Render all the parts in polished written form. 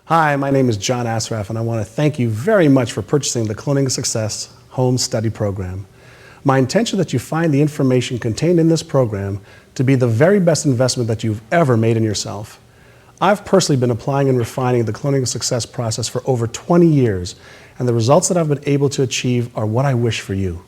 Hi, my name is John Assaraf, and I want to thank you very much for purchasing the Cloning Success Home Study Program. My intention that you find the information contained in this program to be the very best investment that you've ever made in yourself. I've personally been applying and refining the Cloning Success process for over 20 years, and the results that I've been able to achieve are what I wish for you.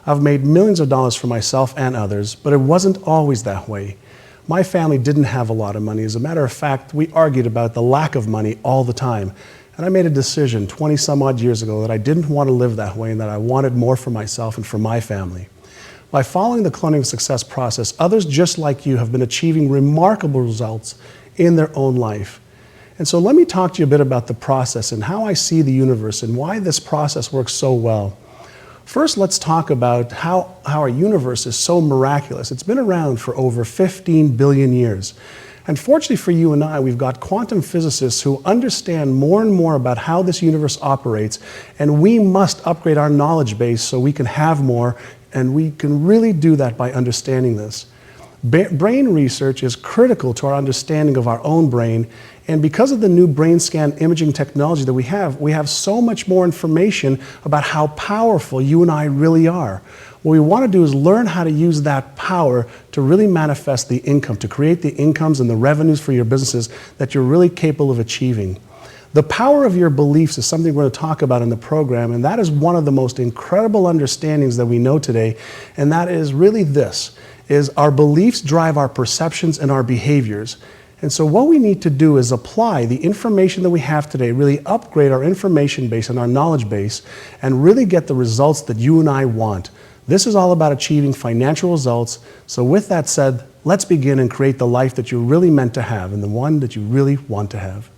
I've made millions of dollars for myself and others, but it wasn't always that way. My family didn't have a lot of money. As a matter of fact, we argued about the lack of money all the time. And I made a decision 20 some odd years ago that I didn't want to live that way and that I wanted more for myself and for my family. By following the Cloning Success process, others just like you have been achieving remarkable results in their own life. And so let me talk to you a bit about the process and how I see the universe and why this process works so well. First, let's talk about how our universe is so miraculous. It's been around for over 15 billion years. And fortunately for you and I, we've got quantum physicists who understand more and more about how this universe operates, and we must upgrade our knowledge base so we can have more, and we can really do that by understanding this. Brain research is critical to our understanding of our own brain, and because of the new brain scan imaging technology that we have so much more information about how powerful you and I really are. What we want to do is learn how to use that power to really manifest the income, to create the incomes and the revenues for your businesses that you're really capable of achieving. The power of your beliefs is something we're going to talk about in the program, and that is one of the most incredible understandings that we know today, and that is really this, is our beliefs drive our perceptions and our behaviors. And so what we need to do is apply the information that we have today, really upgrade our information base and our knowledge base, and really get the results that you and I want. This is all about achieving financial results. So with that said, let's begin and create the life that you're really meant to have and the one that you really want to have.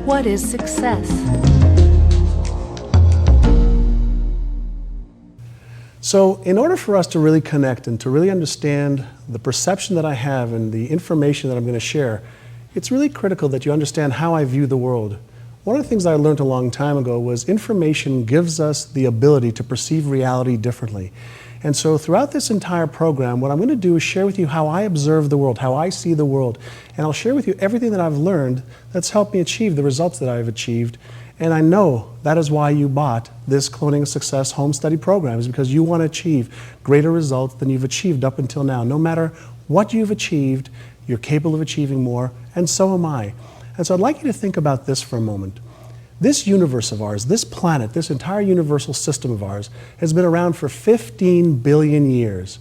What is success? So in order for us to really connect and to really understand the perception that I have and the information that I'm going to share, it's really critical that you understand how I view the world. One of the things I learned a long time ago was information gives us the ability to perceive reality differently. And so throughout this entire program, what I'm going to do is share with you how I observe the world, how I see the world. And I'll share with you everything that I've learned that's helped me achieve the results that I've achieved. And I know that is why you bought this Cloning Success Home Study Program, is because you want to achieve greater results than you've achieved up until now. No matter what you've achieved, you're capable of achieving more, and so am I. And so I'd like you to think about this for a moment. This universe of ours, this planet, this entire universal system of ours has been around for 15 billion years.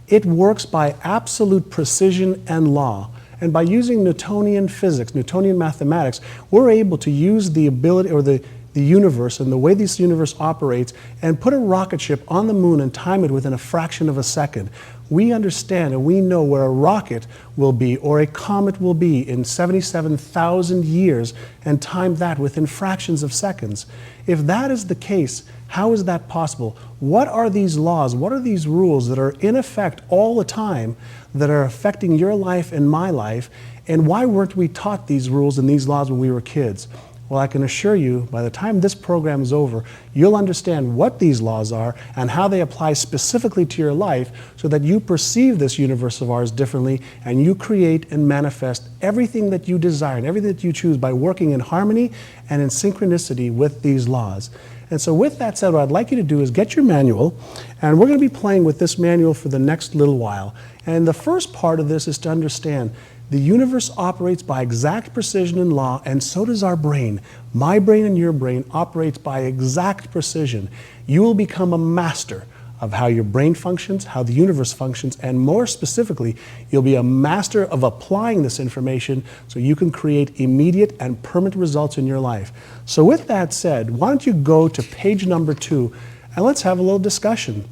It works by absolute precision and law. And by using Newtonian physics, Newtonian mathematics, we're able to use the ability or the universe and the way this universe operates and put a rocket ship on the moon and time it within a fraction of a second. We understand and we know where a rocket will be or a comet will be in 77,000 years and time that within fractions of seconds. If that is the case, how is that possible? What are these laws? What are these rules that are in effect all the time that are affecting your life and my life? And why weren't we taught these rules and these laws when we were kids? Well, I can assure you, by the time this program is over, you'll understand what these laws are and how they apply specifically to your life so that you perceive this universe of ours differently and you create and manifest everything that you desire and everything that you choose by working in harmony and in synchronicity with these laws. And so with that said, what I'd like you to do is get your manual, and we're going to be playing with this manual for the next little while. And the first part of this is to understand the universe operates by exact precision and law, and so does our brain. My brain and your brain operates by exact precision. You will become a master of how your brain functions, how the universe functions, and more specifically, you'll be a master of applying this information so you can create immediate and permanent results in your life. So with that said, why don't you go to page number 2 and let's have a little discussion.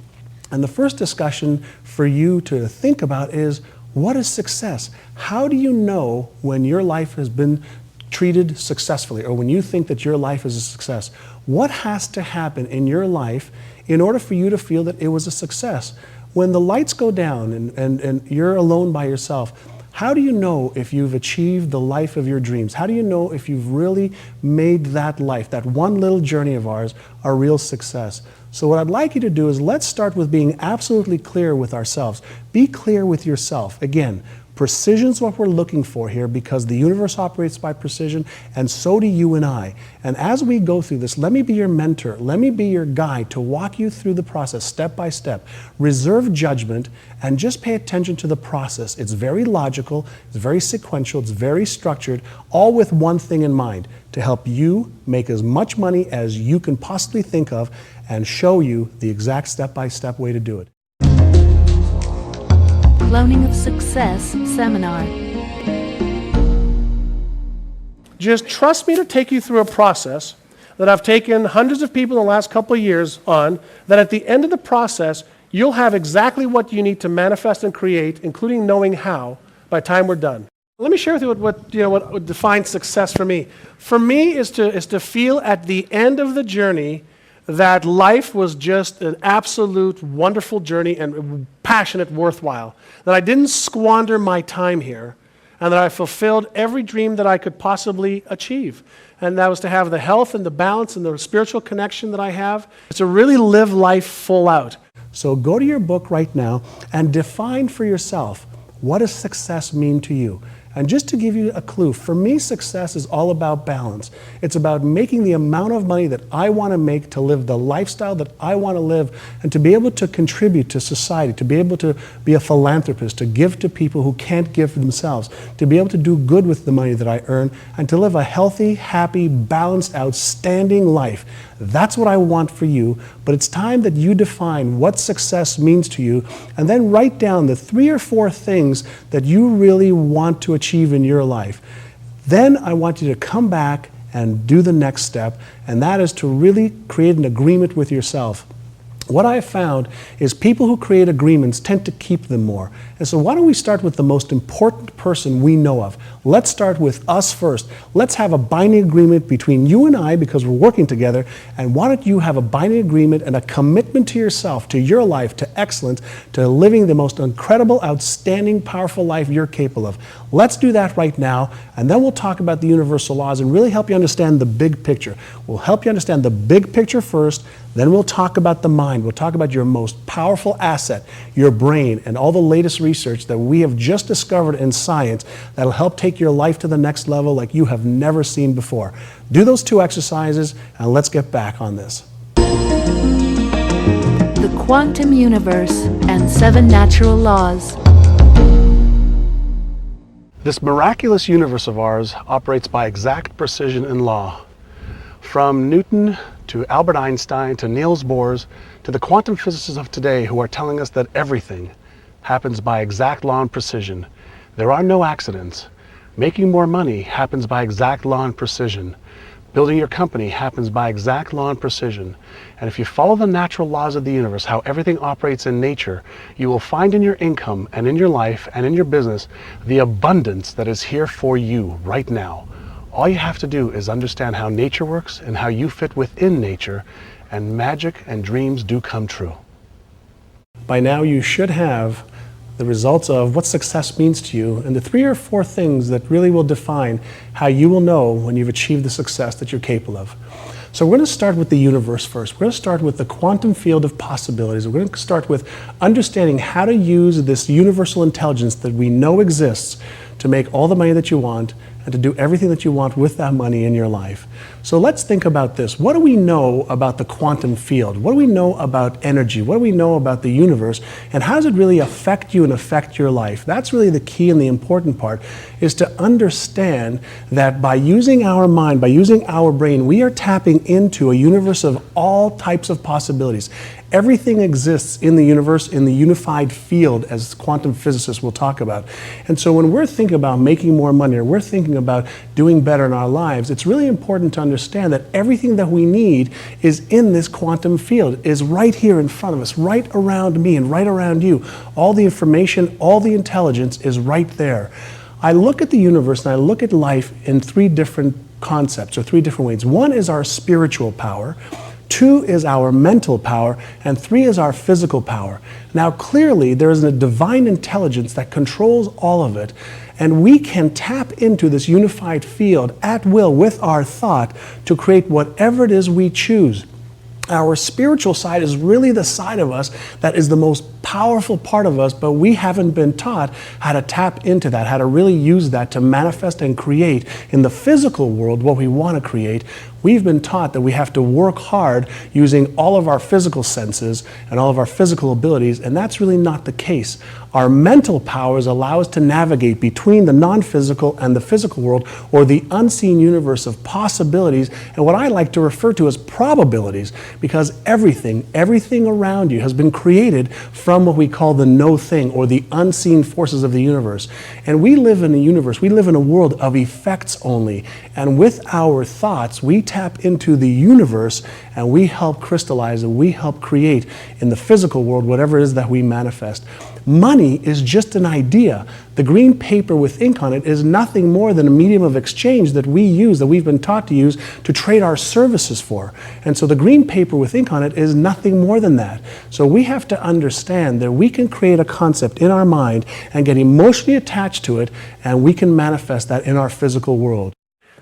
And the first discussion for you to think about is, what is success? How do you know when your life has been treated successfully or when you think that your life is a success? What has to happen in your life in order for you to feel that it was a success? When the lights go down and you're alone by yourself, how do you know if you've achieved the life of your dreams? How do you know if you've really made that life, that one little journey of ours, a real success? So what I'd like you to do is let's start with being absolutely clear with ourselves. Be clear with yourself. Again, Precision is what we're looking for here because the universe operates by precision, and so do you and I. And as we go through this, let me be your mentor. Let me be your guide to walk you through the process step by step. Reserve judgment and just pay attention to the process. It's very logical, it's very sequential, it's very structured, all with one thing in mind, to help you make as much money as you can possibly think of and show you the exact step-by-step way to do it. Cloning of Success Seminar. Just trust me to take you through a process that I've taken hundreds of people in the last couple of years on, that at the end of the process, you'll have exactly what you need to manifest and create, including knowing how, by the time we're done. Let me share with you what defines success for me. For me is to feel at the end of the journey that life was just an absolute wonderful journey and passionate, worthwhile. That I didn't squander my time here, and that I fulfilled every dream that I could possibly achieve. And that was to have the health and the balance and the spiritual connection that I have. It's to really live life full out. So go to your book right now and define for yourself, what does success mean to you? And just to give you a clue, for me, success is all about balance. It's about making the amount of money that I want to make to live the lifestyle that I want to live, and to be able to contribute to society, to be able to be a philanthropist, to give to people who can't give for themselves, to be able to do good with the money that I earn, and to live a healthy, happy, balanced, outstanding life. That's what I want for you, but it's time that you define what success means to you, and then write down the 3 or 4 things that you really want to achieve in your life. Then I want you to come back and do the next step, and that is to really create an agreement with yourself. What I have found is people who create agreements tend to keep them more. And so why don't we start with the most important person we know of? Let's start with us first. Let's have a binding agreement between you and I, because we're working together. And why don't you have a binding agreement and a commitment to yourself, to your life, to excellence, to living the most incredible, outstanding, powerful life you're capable of. Let's do that right now, and then we'll talk about the universal laws and really help you understand the big picture. We'll help you understand the big picture first, then we'll talk about the mind. We'll talk about your most powerful asset, your brain, and all the latest research that we have just discovered in science that'll help take your life to the next level like you have never seen before. Do those 2 exercises, and let's get back on this. The Quantum Universe and 7 Natural Laws. This miraculous universe of ours operates by exact precision and law. From Newton to Albert Einstein to Niels Bohr to the quantum physicists of today who are telling us that everything happens by exact law and precision. There are no accidents. Making more money happens by exact law and precision. Building your company happens by exact law and precision. And if you follow the natural laws of the universe, how everything operates in nature, you will find in your income and in your life and in your business the abundance that is here for you right now. All you have to do is understand how nature works and how you fit within nature, and magic and dreams do come true. By now you should have the results of what success means to you, and the 3 or 4 things that really will define how you will know when you've achieved the success that you're capable of. So we're going to start with the universe first. We're going to start with the quantum field of possibilities. We're going to start with understanding how to use this universal intelligence that we know exists to make all the money that you want and to do everything that you want with that money in your life. So let's think about this. What do we know about the quantum field? What do we know about energy? What do we know about the universe? And how does it really affect you and affect your life? That's really the key and the important part, is to understand that by using our mind, by using our brain, we are tapping into a universe of all types of possibilities. Everything exists in the universe in the unified field, as quantum physicists will talk about. And so when we're thinking about making more money, or we're thinking about doing better in our lives, it's really important to understand that everything that we need is in this quantum field, is right here in front of us, right around me and right around you. All the information, all the intelligence is right there. I look at the universe and I look at life in 3 different concepts, or 3 different ways. 1 is our spiritual power. 2 is our mental power, and 3 is our physical power. Now clearly there is a divine intelligence that controls all of it, and we can tap into this unified field at will with our thought to create whatever it is we choose. Our spiritual side is really the side of us that is the most powerful part of us, but we haven't been taught how to tap into that, how to really use that to manifest and create in the physical world what we want to create. We've been taught that we have to work hard using all of our physical senses and all of our physical abilities, and that's really not the case. Our mental powers allow us to navigate between the non-physical and the physical world, or the unseen universe of possibilities, and what I like to refer to as probabilities, because everything around you has been created from what we call the no thing, or the unseen forces of the universe. And we live in a universe, we live in a world of effects only, and with our thoughts, we tap into the universe and we help crystallize and we help create in the physical world whatever it is that we manifest. Money is just an idea. The green paper with ink on it is nothing more than a medium of exchange that we use, that we've been taught to use to trade our services for. And so the green paper with ink on it is nothing more than that. So we have to understand that we can create a concept in our mind and get emotionally attached to it, and we can manifest that in our physical world.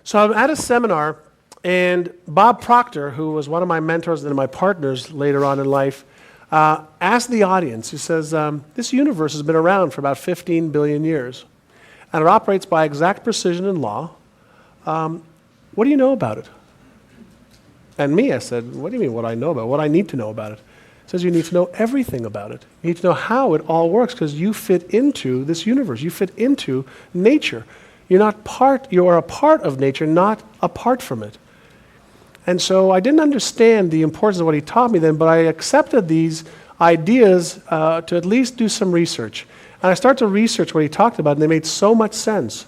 So I'm at a seminar, and Bob Proctor, who was one of my mentors and my partners later on in life, asked the audience, he says, this universe has been around for about 15 billion years, and it operates by exact precision and law. What do you know about it? And me, I said, what do you mean what I know about it? What I need to know about it? He says, you need to know everything about it. You need to know how it all works, because you fit into this universe. You fit into nature. You are a part of nature, not apart from it. And so I didn't understand the importance of what he taught me then, but I accepted these ideas to at least do some research. And I started to research what he talked about, and they made so much sense.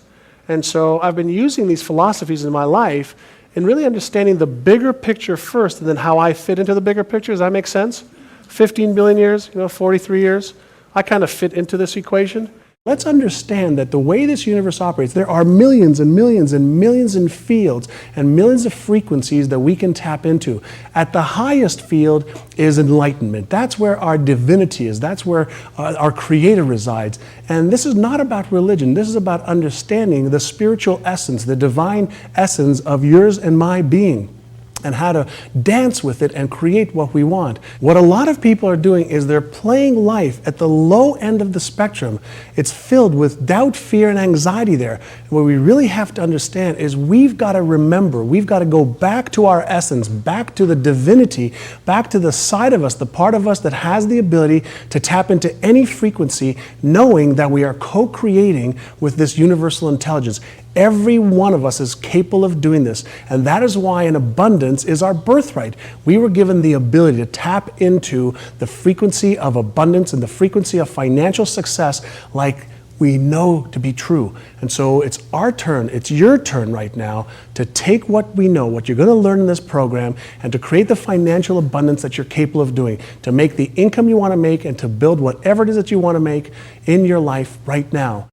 And so I've been using these philosophies in my life and really understanding the bigger picture first, and then how I fit into the bigger picture. Does that make sense? 15 billion years, 43 years, I kind of fit into this equation. Let's understand that the way this universe operates, there are millions and millions and millions of fields and millions of frequencies that we can tap into. At the highest field is enlightenment. That's where our divinity is. That's where our creator resides. And this is not about religion. This is about understanding the spiritual essence, the divine essence of yours and my being, and how to dance with it and create what we want. What a lot of people are doing is they're playing life at the low end of the spectrum. It's filled with doubt, fear, and anxiety there. And what we really have to understand is we've got to remember, we've got to go back to our essence, back to the divinity, back to the side of us, the part of us that has the ability to tap into any frequency, knowing that we are co-creating with this universal intelligence. Every one of us is capable of doing this, and that is why an abundance is our birthright. We were given the ability to tap into the frequency of abundance and the frequency of financial success like we know to be true. And so it's our turn, it's your turn right now to take what we know, what you're going to learn in this program, and to create the financial abundance that you're capable of doing, to make the income you want to make, and to build whatever it is that you want to make in your life right now.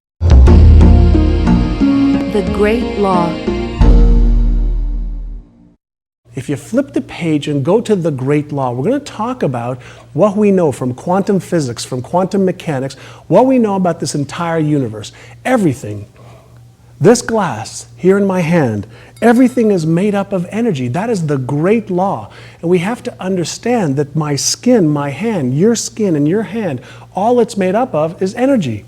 The Great Law. If you flip the page and go to the Great Law, we're going to talk about what we know from quantum physics, from quantum mechanics, what we know about this entire universe. Everything. This glass here in my hand, everything is made up of energy. That is the Great Law. And we have to understand that my skin, my hand, your skin and your hand, all it's made up of is energy.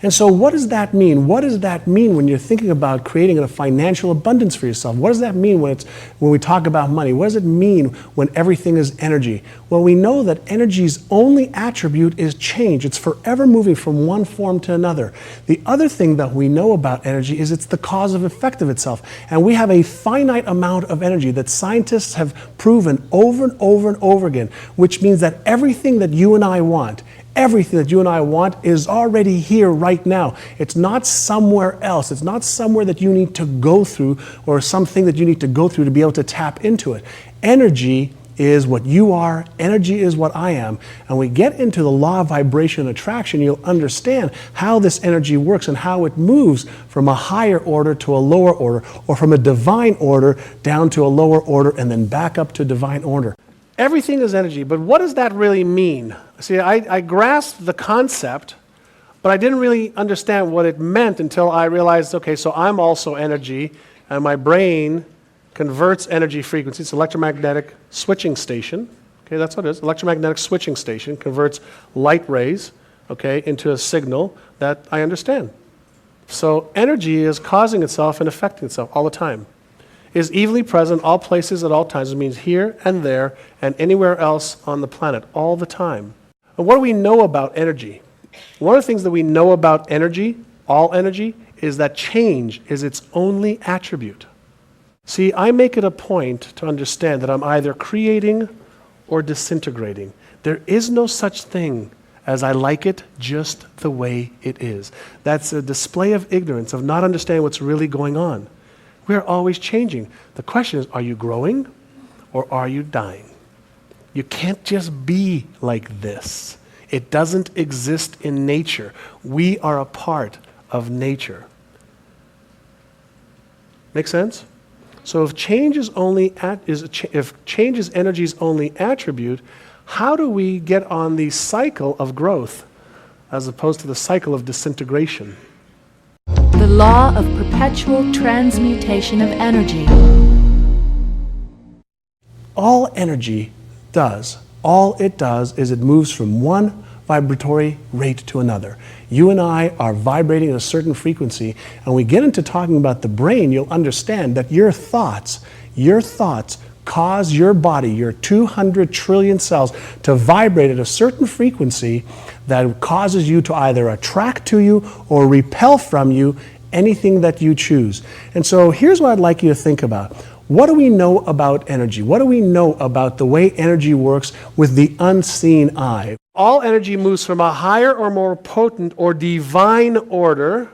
And so what does that mean? What does that mean when you're thinking about creating a financial abundance for yourself? What does that mean when we talk about money? What does it mean when everything is energy? Well, we know that energy's only attribute is change. It's forever moving from one form to another. The other thing that we know about energy is it's the cause of effect of itself. And we have a finite amount of energy that scientists have proven over and over and over again, which means that everything that you and I want, everything that you and I want is already here right now. It's not somewhere else. It's not somewhere that you need to go through, or something that you need to go through to be able to tap into it. Energy is what you are. Energy is what I am. And we get into the law of vibration and attraction, you'll understand how this energy works and how it moves from a higher order to a lower order, or from a divine order down to a lower order and then back up to divine order. Everything is energy, but what does that really mean? See, I grasped the concept, but I didn't really understand what it meant until I realized, okay, so I'm also energy, and my brain converts energy frequency. It's an electromagnetic switching station. Okay, that's what it is. Electromagnetic switching station converts light rays, okay, into a signal that I understand. So energy is causing itself and affecting itself all the time. Is evenly present all places at all times. It means here and there and anywhere else on the planet all the time. And what do we know about energy? One of the things that we know about energy, all energy, is that change is its only attribute. See, I make it a point to understand that I'm either creating or disintegrating. There is no such thing as I like it just the way it is. That's a display of ignorance, of not understanding what's really going on. We're always changing. The question is, are you growing or are you dying? You can't just be like this. It doesn't exist in nature. We are a part of nature. Make sense? So if change is energy's only attribute, how do we get on the cycle of growth as opposed to the cycle of disintegration? The law of perpetual transmutation of energy. All energy does, all it does is it moves from one vibratory rate to another. You and I are vibrating at a certain frequency, and we get into talking about the brain, you'll understand that your thoughts cause your body, your 200 trillion cells, to vibrate at a certain frequency that causes you to either attract to you or repel from you anything that you choose. And so here's what I'd like you to think about. What do we know about energy? What do we know about the way energy works with the unseen eye? All energy moves from a higher or more potent or divine order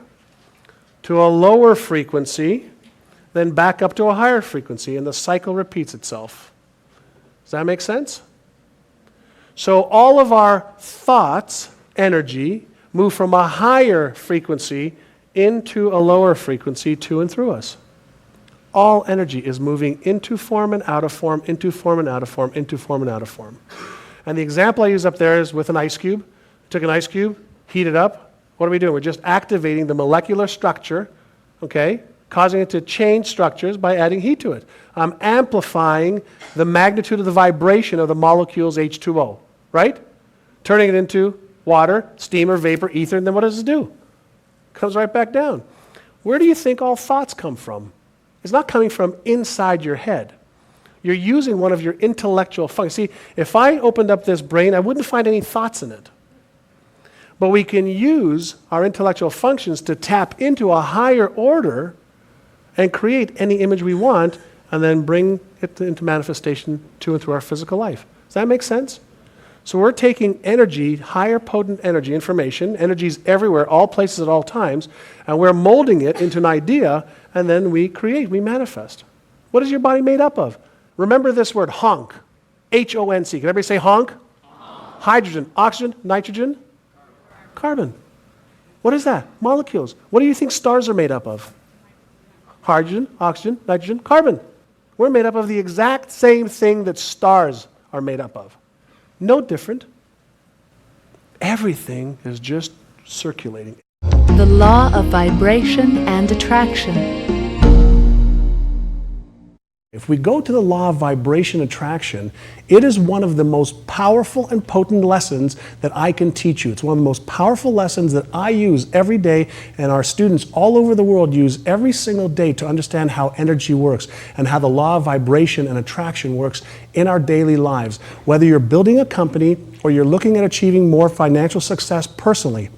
to a lower frequency, then back up to a higher frequency, and the cycle repeats itself. Does that make sense? So all of our thoughts, energy, move from a higher frequency into a lower frequency to and through us. All energy is moving into form and out of form, into form and out of form, into form and out of form. And the example I use up there is with an ice cube. Took an ice cube, heat it up. What are we doing? We're just activating the molecular structure, okay, causing it to change structures by adding heat to it. I'm amplifying the magnitude of the vibration of the molecules H2O, right? Turning it into water, steam or vapor, ether, and then what does it do? It comes right back down. Where do you think all thoughts come from? It's not coming from inside your head. You're using one of your intellectual functions. See, if I opened up this brain, I wouldn't find any thoughts in it. But we can use our intellectual functions to tap into a higher order and create any image we want and then bring it into manifestation to and through our physical life. Does that make sense? So we're taking energy, higher potent energy, information, energy's everywhere, all places at all times, and we're molding it into an idea, and then we create, we manifest. What is your body made up of? Remember this word, honk. H-O-N-C. Can everybody say honk? Honk. Hydrogen, oxygen, nitrogen, carbon. What is that? Molecules. What do you think stars are made up of? Hydrogen, oxygen, nitrogen, carbon. We're made up of the exact same thing that stars are made up of. No different. Everything is just circulating. The law of vibration and attraction. If we go to the law of vibration attraction, it is one of the most powerful and potent lessons that I can teach you. It's one of the most powerful lessons that I use every day, and our students all over the world use every single day to understand how energy works and how the law of vibration and attraction works in our daily lives. Whether you're building a company or you're looking at achieving more financial success personally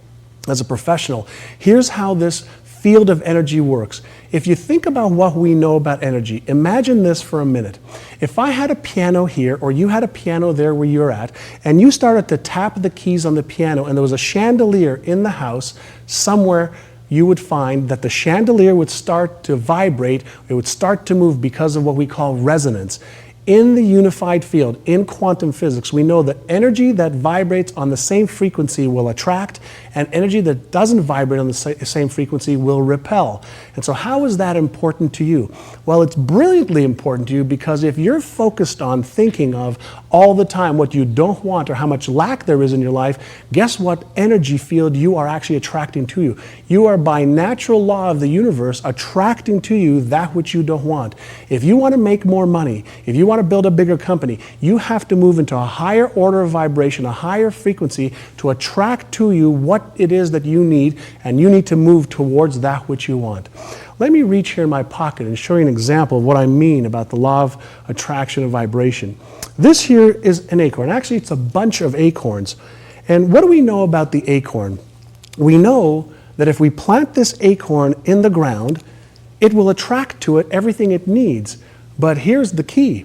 as a professional, here's how this field of energy works. If you think about what we know about energy, imagine this for a minute. If I had a piano here, or you had a piano there where you're at, and you started to tap the keys on the piano, and there was a chandelier in the house somewhere, you would find that the chandelier would start to vibrate, it would start to move because of what we call resonance. In the unified field, in quantum physics, we know that energy that vibrates on the same frequency will attract, and energy that doesn't vibrate on the same frequency will repel. And so how is that important to you? Well, it's brilliantly important to you because if you're focused on thinking of all the time what you don't want or how much lack there is in your life, guess what energy field you are actually attracting to you? You are, by natural law of the universe, attracting to you that which you don't want. If you want to make more money, if you want to build a bigger company, you have to move into a higher order of vibration, a higher frequency to attract to you what it is that you need, and you need to move towards that which you want. Let me reach here in my pocket and show you an example of what I mean about the law of attraction and vibration. This here is an acorn. Actually, it's a bunch of acorns. And what do we know about the acorn? We know that if we plant this acorn in the ground, it will attract to it everything it needs. But here's the key.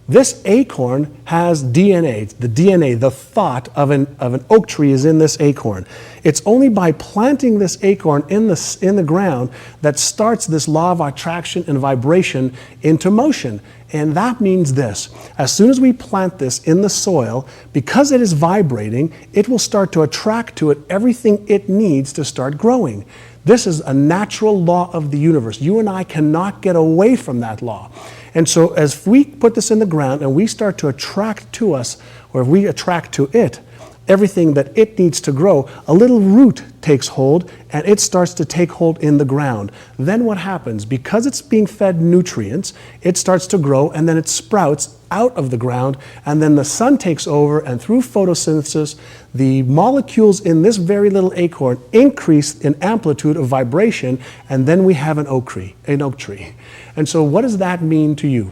This acorn has DNA. The DNA, the thought of an oak tree is in this acorn. It's only by planting this acorn in the ground that starts this law of attraction and vibration into motion. And that means this. As soon as we plant this in the soil, because it is vibrating, it will start to attract to it everything it needs to start growing. This is a natural law of the universe. You and I cannot get away from that law. And so as we put this in the ground and we start to attract to us, or if we attract to it, everything that it needs to grow, a little root takes hold and it starts to take hold in the ground. Then what happens? Because it's being fed nutrients, it starts to grow and then it sprouts out of the ground, and then the sun takes over, and through photosynthesis, the molecules in this very little acorn increase in amplitude of vibration, and then we have an oak tree. And so what does that mean to you?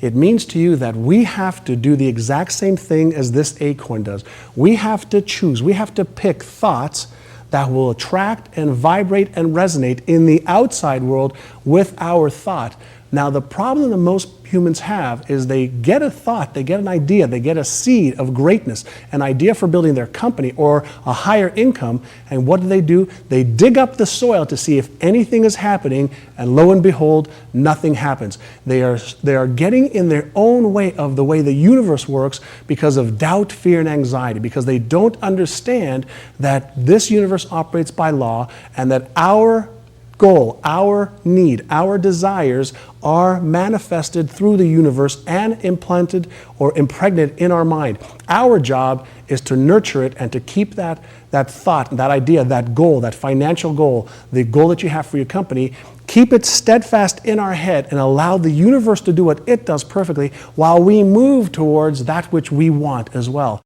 It means to you that we have to do the exact same thing as this acorn does. We have to choose, we have to pick thoughts that will attract and vibrate and resonate in the outside world with our thought. Now, the problem that most humans have is they get a thought, they get an idea, they get a seed of greatness, an idea for building their company or a higher income, and what do? They dig up the soil to see if anything is happening, and lo and behold, nothing happens. They are getting in their own way of the way the universe works because of doubt, fear, and anxiety, because they don't understand that this universe operates by law and that our goal, our need, our desires are manifested through the universe and implanted or impregnated in our mind. Our job is to nurture it and to keep that thought, that idea, that goal, that financial goal, the goal that you have for your company, keep it steadfast in our head and allow the universe to do what it does perfectly while we move towards that which we want as well.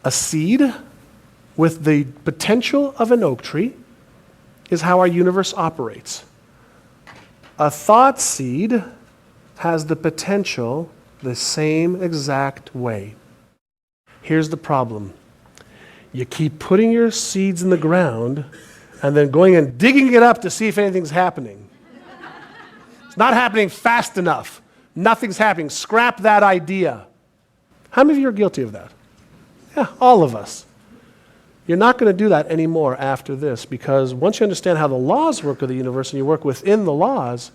A seed with the potential of an oak tree is how our universe operates. A thought seed has the potential the same exact way. Here's the problem. You keep putting your seeds in the ground and then going and digging it up to see if anything's happening. It's not happening fast enough. Nothing's happening. Scrap that idea. How many of you are guilty of that? Yeah, all of us. You're not going to do that anymore after this, because once you understand how the laws work of the universe and you work within the laws,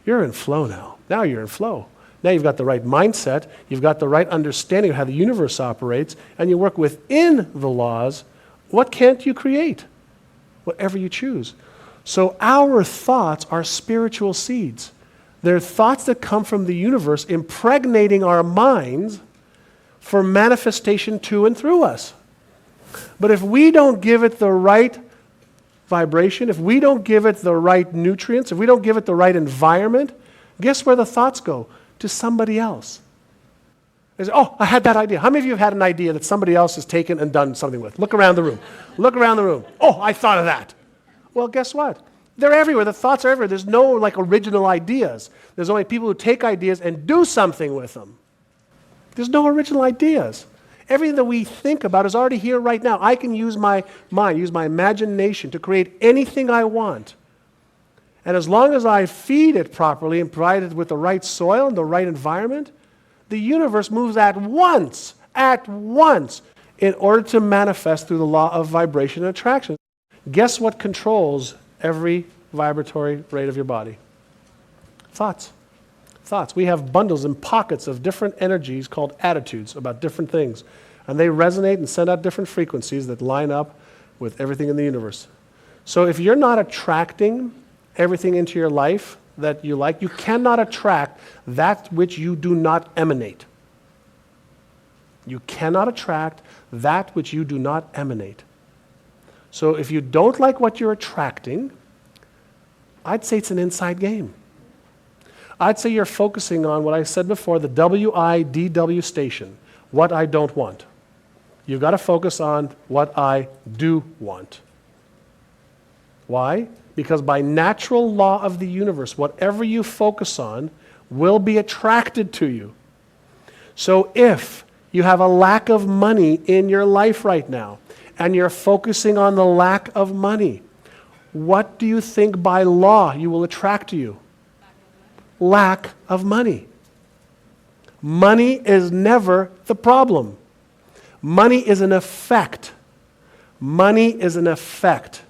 you're in flow now. Now you're in flow. Now you've got the right mindset, you've got the right understanding of how the universe operates, and you work within the laws. What can't you create? Whatever you choose. So our thoughts are spiritual seeds. They're thoughts that come from the universe impregnating our minds for manifestation to and through us. But if we don't give it the right vibration, if we don't give it the right nutrients, if we don't give it the right environment, guess where the thoughts go? To somebody else. They say, oh, I had that idea. How many of you have had an idea that somebody else has taken and done something with? Look around the room. Look around the room. Oh, I thought of that. Well, guess what? They're everywhere. The thoughts are everywhere. There's no original ideas. There's only people who take ideas and do something with them. There's no original ideas. Everything that we think about is already here right now. I can use my mind, use my imagination to create anything I want. And as long as I feed it properly and provide it with the right soil and the right environment, the universe moves at once, in order to manifest through the law of vibration and attraction. Guess what controls every vibratory rate of your body? Thoughts. Thoughts. We have bundles and pockets of different energies called attitudes about different things. And they resonate and send out different frequencies that line up with everything in the universe. So if you're not attracting everything into your life that you like, you cannot attract that which you do not emanate. You cannot attract that which you do not emanate. So if you don't like what you're attracting, I'd say it's an inside game. I'd say you're focusing on what I said before, the WIDW station, what I don't want. You've got to focus on what I do want. Why? Because by natural law of the universe, whatever you focus on will be attracted to you. So if you have a lack of money in your life right now, and you're focusing on the lack of money, what do you think by law you will attract to you? Lack of money. Money is never the problem. Money is an effect. Money is an effect.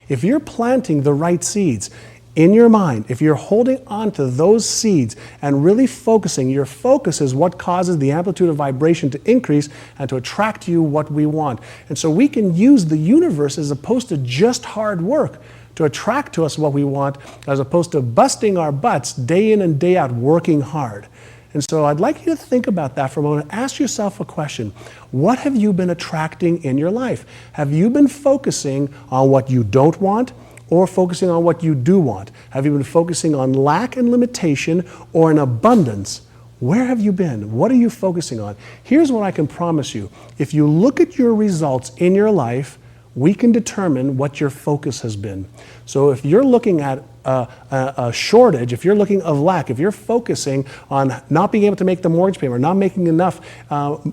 If you're planting the right seeds in your mind, if you're holding on to those seeds and really focusing, your focus is what causes the amplitude of vibration to increase and to attract to you what we want. And so we can use the universe as opposed to just hard work to attract to us what we want, as opposed to busting our butts day in and day out working hard. And so I'd like you to think about that for a moment. Ask yourself a question. What have you been attracting in your life? Have you been focusing on what you don't want, or focusing on what you do want? Have you been focusing on lack and limitation or in abundance? Where have you been? What are you focusing on? Here's what I can promise you. If you look at your results in your life, we can determine what your focus has been. So if you're looking at a shortage, if you're looking of lack, if you're focusing on not being able to make the mortgage payment, or not making enough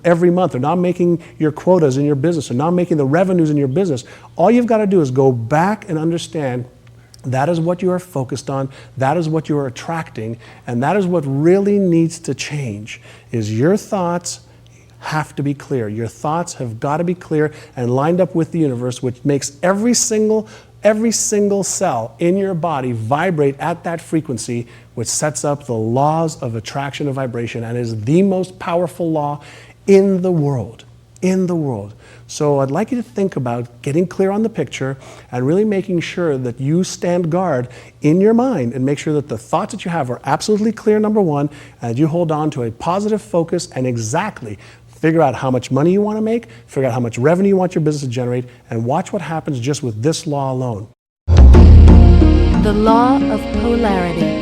every month, or not making your quotas in your business, or not making the revenues in your business, all you've got to do is go back and understand that is what you are focused on, that is what you are attracting, and that is what really needs to change, is your thoughts have to be clear. Your thoughts have got to be clear and lined up with the universe, which makes every single cell in your body vibrate at that frequency, which sets up the laws of attraction and vibration and is the most powerful law in the world. In the world. So I'd like you to think about getting clear on the picture and really making sure that you stand guard in your mind and make sure that the thoughts that you have are absolutely clear, number one, and you hold on to a positive focus and exactly figure out how much money you want to make, figure out how much revenue you want your business to generate, and watch what happens just with this law alone. The law of polarity.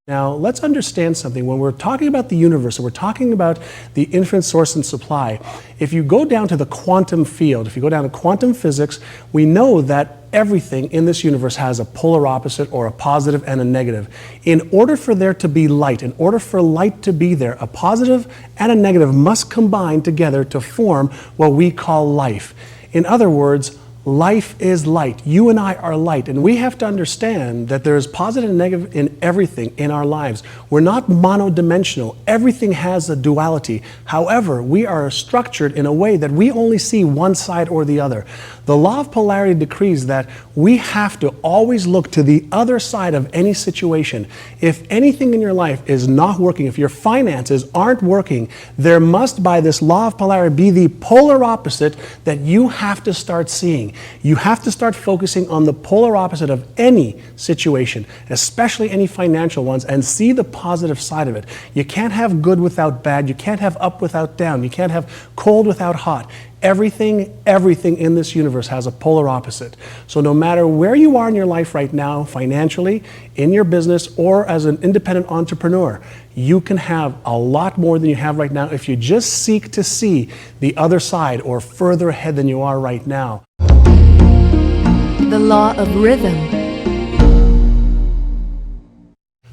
Now, let's understand something. When we're talking about the universe and we're talking about the infinite source and supply, if you go down to the quantum field, if you go down to quantum physics, we know that everything in this universe has a polar opposite, or a positive and a negative. In order for there to be light, in order for light to be there, a positive and a negative must combine together to form what we call life. In other words, life is light. You and I are light, and we have to understand that there is positive and negative in everything in our lives. We're not monodimensional. Everything has a duality. However, we are structured in a way that we only see one side or the other. The law of polarity decrees that we have to always look to the other side of any situation. If anything in your life is not working, if your finances aren't working, there must, by this law of polarity, be the polar opposite that you have to start seeing. You have to start focusing on the polar opposite of any situation, especially any financial ones, and see the positive side of it. You can't have good without bad. You can't have up without down. You can't have cold without hot. Everything in this universe has a polar opposite. So no matter where you are in your life right now, financially, in your business, or as an independent entrepreneur, you can have a lot more than you have right now if you just seek to see the other side or further ahead than you are right now. The law of rhythm.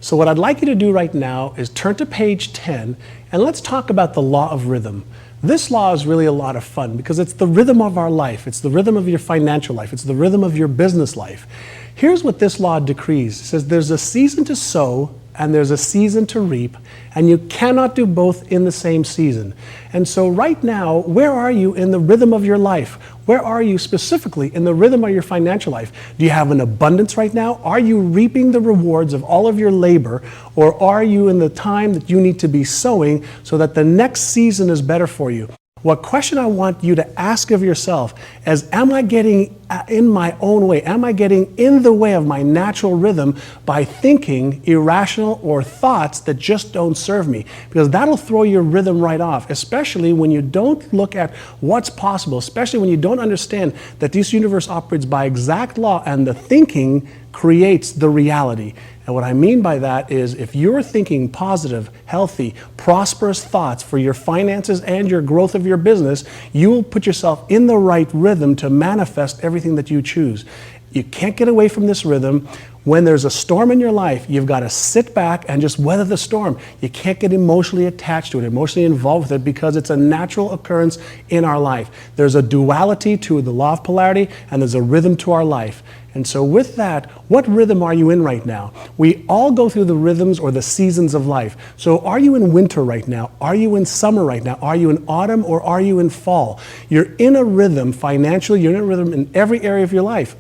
So what I'd like you to do right now is turn to page 10 and let's talk about the law of rhythm. This law is really a lot of fun because it's the rhythm of our life. It's the rhythm of your financial life. It's the rhythm of your business life. Here's what this law decrees. It says there's a season to sow and there's a season to reap, and you cannot do both in the same season. And so right now, where are you in the rhythm of your life? Where are you specifically in the rhythm of your financial life? Do you have an abundance right now? Are you reaping the rewards of all of your labor, or are you in the time that you need to be sowing so that the next season is better for you? What question I want you to ask of yourself is, am I getting in my own way? Am I getting in the way of my natural rhythm by thinking irrational or thoughts that just don't serve me? Because that'll throw your rhythm right off, especially when you don't look at what's possible, especially when you don't understand that this universe operates by exact law and the thinking creates the reality. And what I mean by that is if you're thinking positive, healthy, prosperous thoughts for your finances and your growth of your business, you will put yourself in the right rhythm to manifest everything that you choose. You can't get away from this rhythm. When there's a storm in your life, you've got to sit back and just weather the storm. You can't get emotionally attached to it, emotionally involved with it, because it's a natural occurrence in our life. There's a duality to the law of polarity, and there's a rhythm to our life. And so with that, what rhythm are you in right now? We all go through the rhythms or the seasons of life. So are you in winter right now? Are you in summer right now? Are you in autumn or are you in fall? You're in a rhythm financially, you're in a rhythm in every area of your life.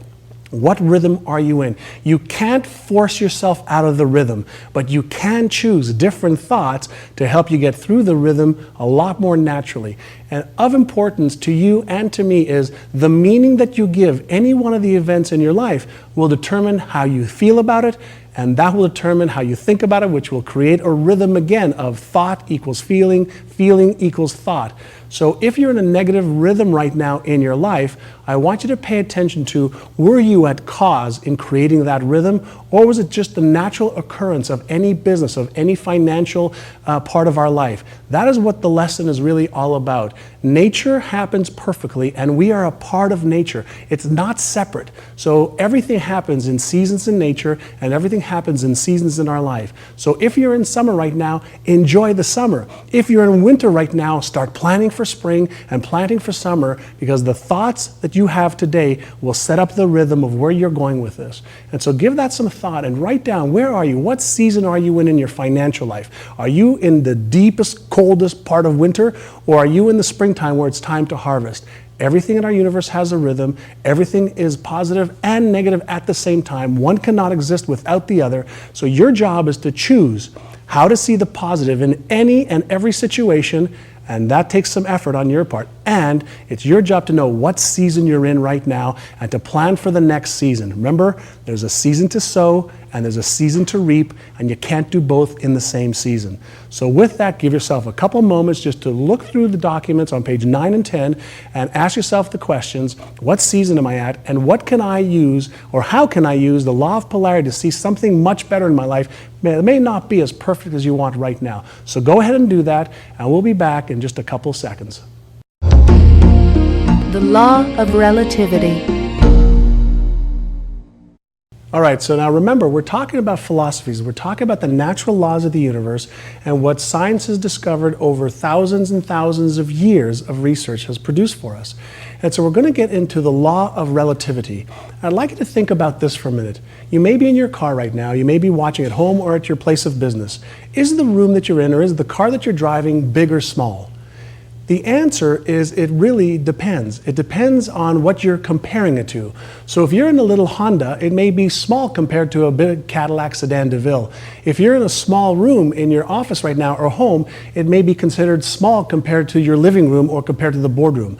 What rhythm are you in? You can't force yourself out of the rhythm, but you can choose different thoughts to help you get through the rhythm a lot more naturally. And of importance to you and to me is the meaning that you give any one of the events in your life will determine how you feel about it, and that will determine how you think about it, which will create a rhythm again of thought equals feeling, feeling equals thought. So if you're in a negative rhythm right now in your life, I want you to pay attention to, were you at cause in creating that rhythm, or was it just the natural occurrence of any business, of any financial part of our life? That is what the lesson is really all about. Nature happens perfectly, and we are a part of nature. It's not separate. So everything happens in seasons in nature, and everything happens in seasons in our life. So if you're in summer right now, enjoy the summer. If you're in winter right now, start planning for spring and planting for summer, because the thoughts that you have today will set up the rhythm of where you're going with this. And so give that some thought and write down, where are you? What season are you in your financial life? Are you in the deepest, coldest part of winter, or are you in the springtime where it's time to harvest? Everything in our universe has a rhythm. Everything is positive and negative at the same time. One cannot exist without the other. So your job is to choose how to see the positive in any and every situation, and that takes some effort on your part. And it's your job to know what season you're in right now and to plan for the next season. Remember, there's a season to sow and there's a season to reap, and you can't do both in the same season. So with that, give yourself a couple moments just to look through the documents on page 9 and 10 and ask yourself the questions, what season am I at, and what can I use, or how can I use the law of polarity to see something much better in my life? It may not be as perfect as you want right now. So go ahead and do that, and we'll be back in just a couple seconds. The law of relativity. All right, so now remember, we're talking about philosophies. We're talking about the natural laws of the universe and what science has discovered over thousands and thousands of years of research has produced for us. And so we're going to get into the law of relativity. I'd like you to think about this for a minute. You may be in your car right now. You may be watching at home or at your place of business. Is the room that you're in, or is the car that you're driving, big or small? The answer is it really depends. It depends on what you're comparing it to. So if you're in a little Honda, it may be small compared to a big Cadillac Sedan DeVille. If you're in a small room in your office right now or home, it may be considered small compared to your living room or compared to the boardroom.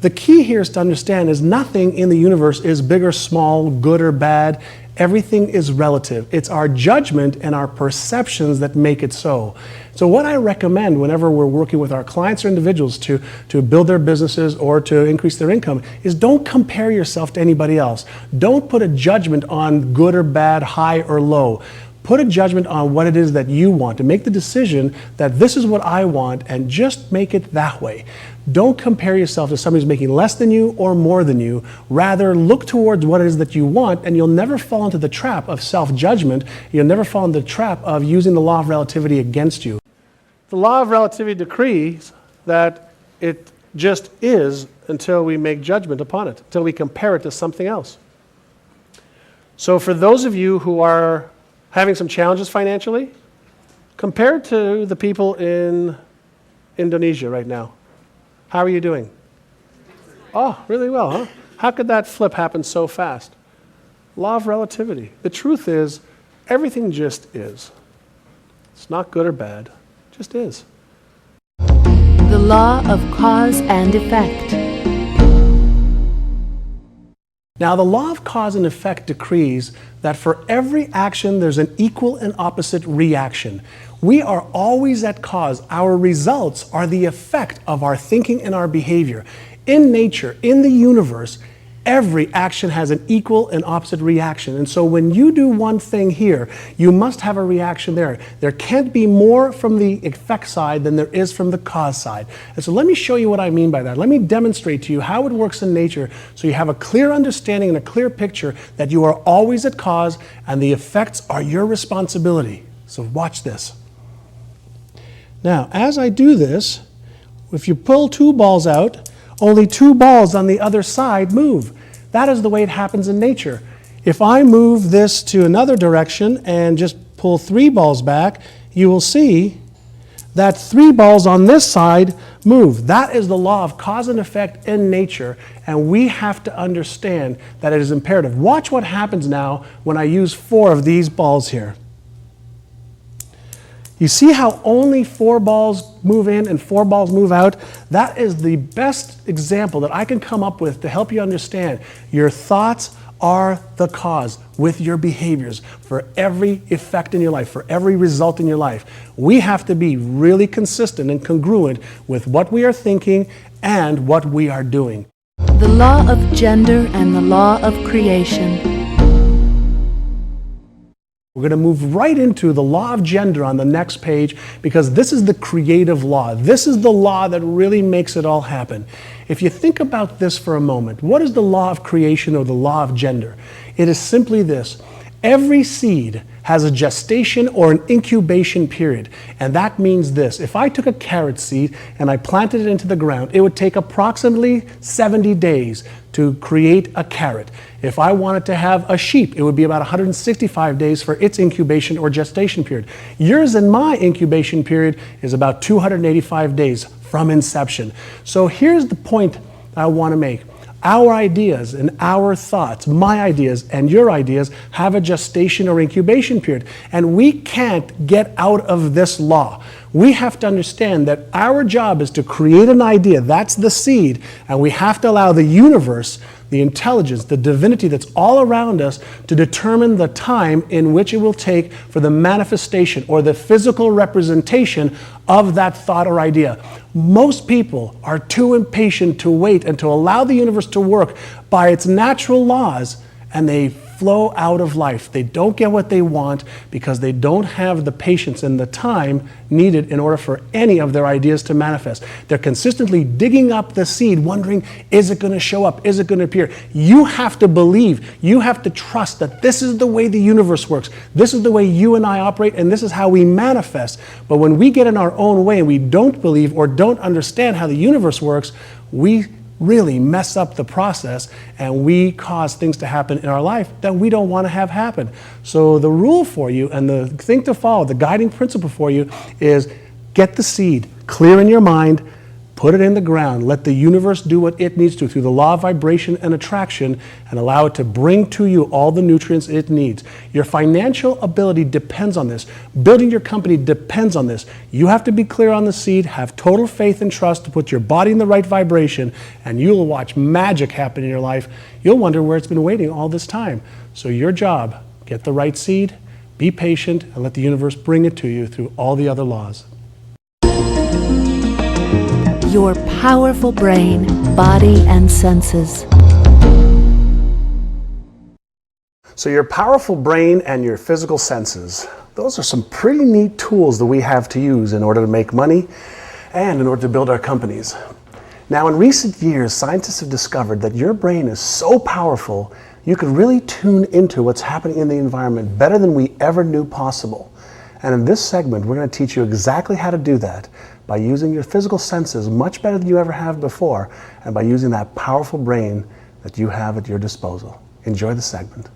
The key here is to understand is nothing in the universe is big or small, good or bad. Everything is relative. It's our judgment and our perceptions that make it so. So what I recommend whenever we're working with our clients or individuals to build their businesses or to increase their income is don't compare yourself to anybody else. Don't put a judgment on good or bad, high or low. Put a judgment on what it is that you want, to make the decision that this is what I want, and just make it that way. Don't compare yourself to somebody who's making less than you or more than you. Rather, look towards what it is that you want, and you'll never fall into the trap of self-judgment. You'll never fall into the trap of using the law of relativity against you. The law of relativity decrees that it just is until we make judgment upon it, until we compare it to something else. So for those of you who are having some challenges financially, compared to the people in Indonesia right now, how are you doing? Oh, really well, huh? How could that flip happen so fast? Law of relativity. The truth is, everything just is. It's not good or bad, it just is. The law of cause and effect. Now, the law of cause and effect decrees that for every action, there's an equal and opposite reaction. We are always at cause. Our results are the effect of our thinking and our behavior. In nature, in the universe, every action has an equal and opposite reaction. And so when you do one thing here, you must have a reaction there. There can't be more from the effect side than there is from the cause side. And so let me show you what I mean by that. Let me demonstrate to you how it works in nature so you have a clear understanding and a clear picture that you are always at cause and the effects are your responsibility. So watch this. Now, as I do this, if you pull two balls out, only two balls on the other side move. That is the way it happens in nature. If I move this to another direction and just pull three balls back, you will see that three balls on this side move. That is the law of cause and effect in nature, and we have to understand that it is imperative. Watch what happens now when I use four of these balls here. You see how only four balls move in and four balls move out? That is the best example that I can come up with to help you understand your thoughts are the cause with your behaviors for every effect in your life, for every result in your life. We have to be really consistent and congruent with what we are thinking and what we are doing. The law of gender and the law of creation. We're going to move right into the law of gender on the next page because this is the creative law. This is the law that really makes it all happen. If you think about this for a moment, what is the law of creation or the law of gender? It is simply this. Every seed has a gestation or an incubation period, and that means this. If I took a carrot seed and I planted it into the ground, it would take approximately 70 days to create a carrot. If I wanted to have a sheep, it would be about 165 days for its incubation or gestation period. Yours and my incubation period is about 285 days from inception. So here's the point I want to make. Our ideas and our thoughts, my ideas and your ideas, have a gestation or incubation period. And we can't get out of this law. We have to understand that our job is to create an idea. That's the seed. And we have to allow the universe, the intelligence, the divinity that's all around us to determine the time in which it will take for the manifestation or the physical representation of that thought or idea. Most people are too impatient to wait and to allow the universe to work by its natural laws, and they flow out of life. They don't get what they want because they don't have the patience and the time needed in order for any of their ideas to manifest. They're consistently digging up the seed, wondering, is it going to show up? Is it going to appear? You have to believe, you have to trust that this is the way the universe works. This is the way you and I operate, and this is how we manifest. But when we get in our own way and we don't believe or don't understand how the universe works, we really mess up the process and we cause things to happen in our life that we don't want to have happen. So the rule for you and the thing to follow, the guiding principle for you is get the seed clear in your mind, put it in the ground, let the universe do what it needs to through the law of vibration and attraction, and allow it to bring to you all the nutrients it needs. Your financial ability depends on this. Building your company depends on this. You have to be clear on the seed, have total faith and trust to put your body in the right vibration, and you'll watch magic happen in your life. You'll wonder where it's been waiting all this time. So your job, get the right seed, be patient, and let the universe bring it to you through all the other laws. Your powerful brain, body, and senses. So your powerful brain and your physical senses, those are some pretty neat tools that we have to use in order to make money and in order to build our companies. Now, in recent years, scientists have discovered that your brain is so powerful, you can really tune into what's happening in the environment better than we ever knew possible. And in this segment, we're going to teach you exactly how to do that by using your physical senses much better than you ever have before, and by using that powerful brain that you have at your disposal. Enjoy the segment.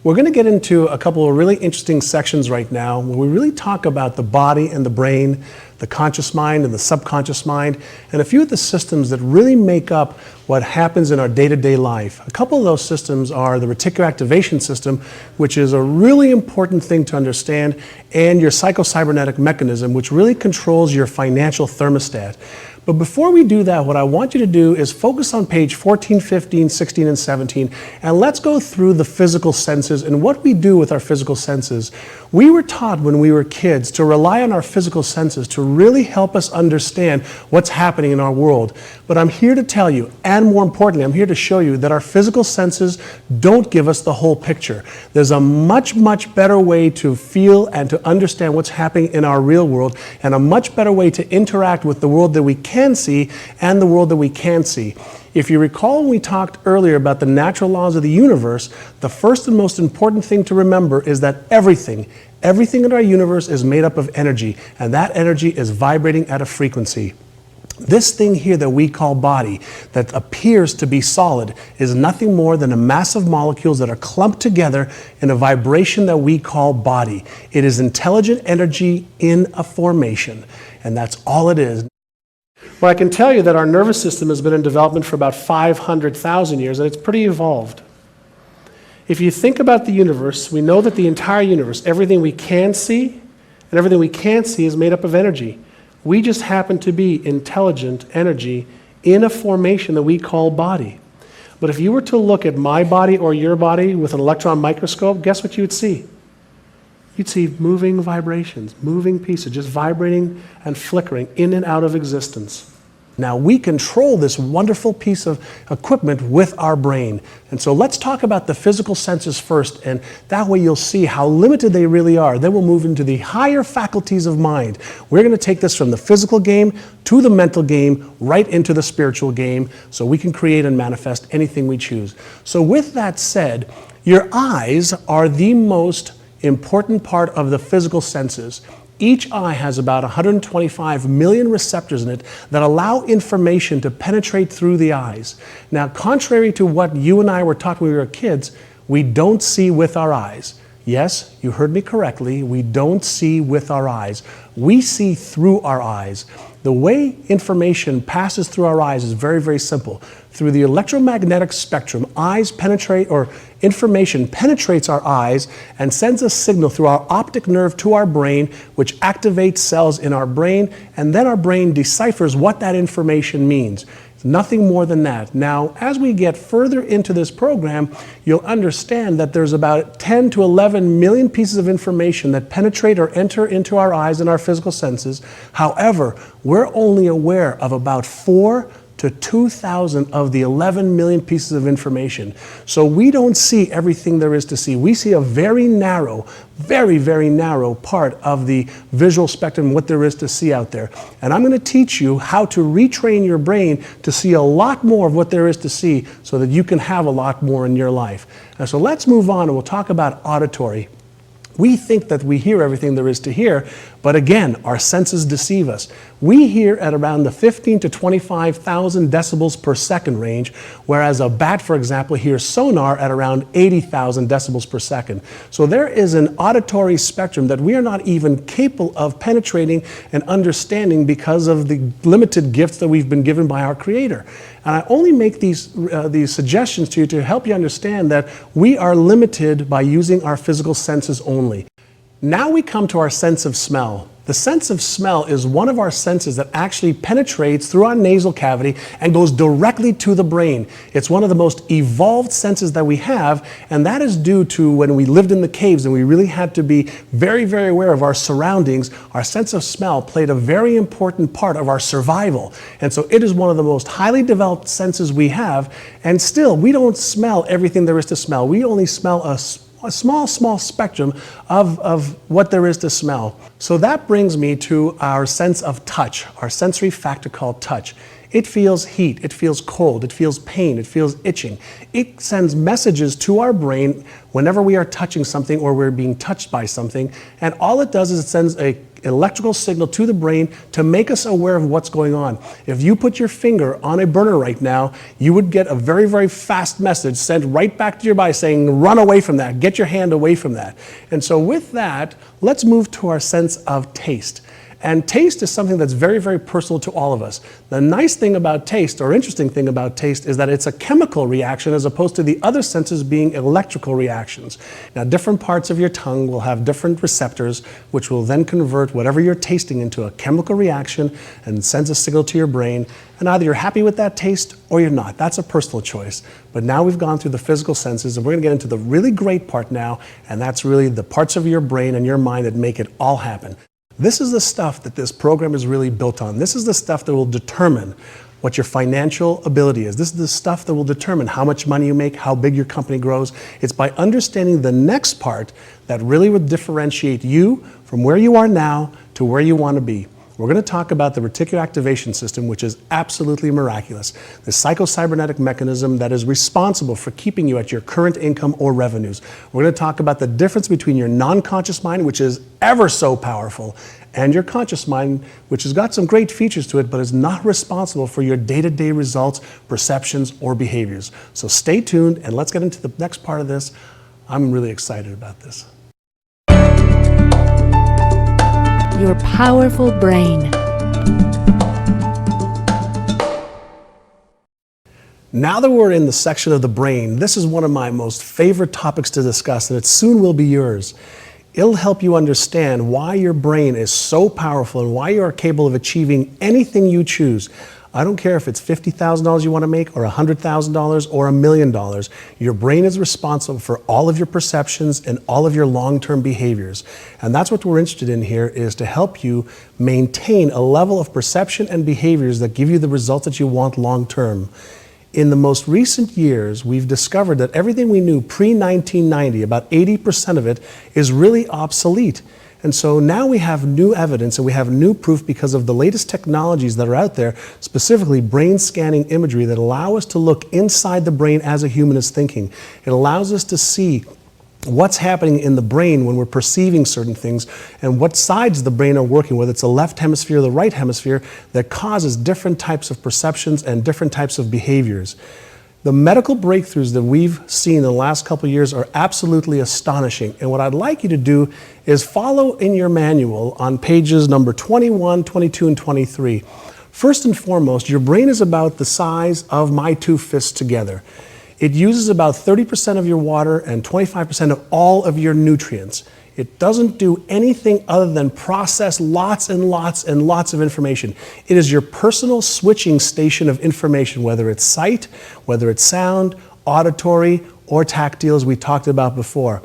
We're going to get into a couple of really interesting sections right now where we really talk about the body and the brain, the conscious mind and the subconscious mind, and a few of the systems that really make up what happens in our day-to-day life. A couple of those systems are the reticular activation system, which is a really important thing to understand, and your psychocybernetic mechanism, which really controls your financial thermostat. But before we do that, what I want you to do is focus on page 14, 15, 16, and 17, and let's go through the physical senses and what we do with our physical senses. We were taught when we were kids to rely on our physical senses to really help us understand what's happening in our world. But I'm here to tell you, and more importantly, I'm here to show you that our physical senses don't give us the whole picture. There's a much, much better way to feel and to understand what's happening in our real world, and a much better way to interact with the world that we can see and the world that we can't see. If you recall when we talked earlier about the natural laws of the universe, the first and most important thing to remember is that everything in our universe is made up of energy, and that energy is vibrating at a frequency. This thing here that we call body, that appears to be solid, is nothing more than a mass of molecules that are clumped together in a vibration that we call body. It is intelligent energy in a formation, and that's all it is. Well, I can tell you that our nervous system has been in development for about 500,000 years, and it's pretty evolved. If you think about the universe, we know that the entire universe, everything we can see and everything we can't see, is made up of energy. We just happen to be intelligent energy in a formation that we call body. But if you were to look at my body or your body with an electron microscope, guess what you would see? You'd see moving vibrations, moving pieces, just vibrating and flickering in and out of existence. Now, we control this wonderful piece of equipment with our brain. And so let's talk about the physical senses first, and that way you'll see how limited they really are. Then we'll move into the higher faculties of mind. We're going to take this from the physical game to the mental game, right into the spiritual game, so we can create and manifest anything we choose. So with that said, your eyes are the most important part of the physical senses. Each eye has about 125 million receptors in it that allow information to penetrate through the eyes. Now, contrary to what you and I were taught when we were kids, we don't see with our eyes. Yes, you heard me correctly. We don't see with our eyes. We see through our eyes. The way information passes through our eyes is very, very simple. Through the electromagnetic spectrum, information penetrates our eyes and sends a signal through our optic nerve to our brain, which activates cells in our brain, and then our brain deciphers what that information means. It's nothing more than that. Now, as we get further into this program, you'll understand that there's about 10 to 11 million pieces of information that penetrate or enter into our eyes and our physical senses. However, we're only aware of about 4 to 2,000 of the 11 million pieces of information. So we don't see everything there is to see. We see a very narrow, very, very narrow part of the visual spectrum, what there is to see out there. And I'm going to teach you how to retrain your brain to see a lot more of what there is to see so that you can have a lot more in your life. And so let's move on and we'll talk about auditory. We think that we hear everything there is to hear, but again, our senses deceive us. We hear at around the 15 to 25,000 decibels per second range, whereas a bat, for example, hears sonar at around 80,000 decibels per second. So there is an auditory spectrum that we are not even capable of penetrating and understanding because of the limited gifts that we've been given by our Creator. And I only make these suggestions to you to help you understand that we are limited by using our physical senses only. Now we come to our sense of smell. The sense of smell is one of our senses that actually penetrates through our nasal cavity and goes directly to the brain. It's one of the most evolved senses that we have, and that is due to when we lived in the caves and we really had to be very, very aware of our surroundings. Our sense of smell played a very important part of our survival. And so it is one of the most highly developed senses we have, and still we don't smell everything there is to smell. We only smell a small spectrum of what there is to smell. So that brings me to our sense of touch, our sensory factor called touch. It feels heat, it feels cold, it feels pain, it feels itching. It sends messages to our brain whenever we are touching something or we're being touched by something, and all it does is it sends an electrical signal to the brain to make us aware of what's going on. If you put your finger on a burner right now, you would get a very, very fast message sent right back to your body saying, run away from that, get your hand away from that. And so with that, let's move to our sense of taste. And taste is something that's very, very personal to all of us. The nice thing about taste, or interesting thing about taste, is that it's a chemical reaction as opposed to the other senses being electrical reactions. Now, different parts of your tongue will have different receptors, which will then convert whatever you're tasting into a chemical reaction and sends a signal to your brain. And either you're happy with that taste or you're not. That's a personal choice. But now we've gone through the physical senses, and we're going to get into the really great part now, and that's really the parts of your brain and your mind that make it all happen. This is the stuff that this program is really built on. This is the stuff that will determine what your financial ability is. This is the stuff that will determine how much money you make, how big your company grows. It's by understanding the next part that really would differentiate you from where you are now to where you want to be. We're going to talk about the reticular activation system, which is absolutely miraculous. The psychocybernetic mechanism that is responsible for keeping you at your current income or revenues. We're going to talk about the difference between your non-conscious mind, which is ever so powerful, and your conscious mind, which has got some great features to it, but is not responsible for your day-to-day results, perceptions, or behaviors. So stay tuned, and let's get into the next part of this. I'm really excited about this. Your powerful brain. Now that we're in the section of the brain, this is one of my most favorite topics to discuss, and it soon will be yours. It'll help you understand why your brain is so powerful and why you are capable of achieving anything you choose. I don't care if it's $50,000 you want to make or $100,000 or $1 million. Your brain is responsible for all of your perceptions and all of your long-term behaviors. And that's what we're interested in here, is to help you maintain a level of perception and behaviors that give you the results that you want long-term. In the most recent years, we've discovered that everything we knew pre-1990, about 80% of it, is really obsolete. And so now we have new evidence and we have new proof because of the latest technologies that are out there, specifically brain scanning imagery that allow us to look inside the brain as a human is thinking. It allows us to see what's happening in the brain when we're perceiving certain things and what sides of the brain are working, whether it's the left hemisphere or the right hemisphere, that causes different types of perceptions and different types of behaviors. The medical breakthroughs that we've seen in the last couple of years are absolutely astonishing. And what I'd like you to do is follow in your manual on pages number 21, 22, and 23. First and foremost, your brain is about the size of my two fists together. It uses about 30% of your water and 25% of all of your nutrients. It doesn't do anything other than process lots and lots and lots of information. It is your personal switching station of information, whether it's sight, whether it's sound, auditory, or tactile, as we talked about before.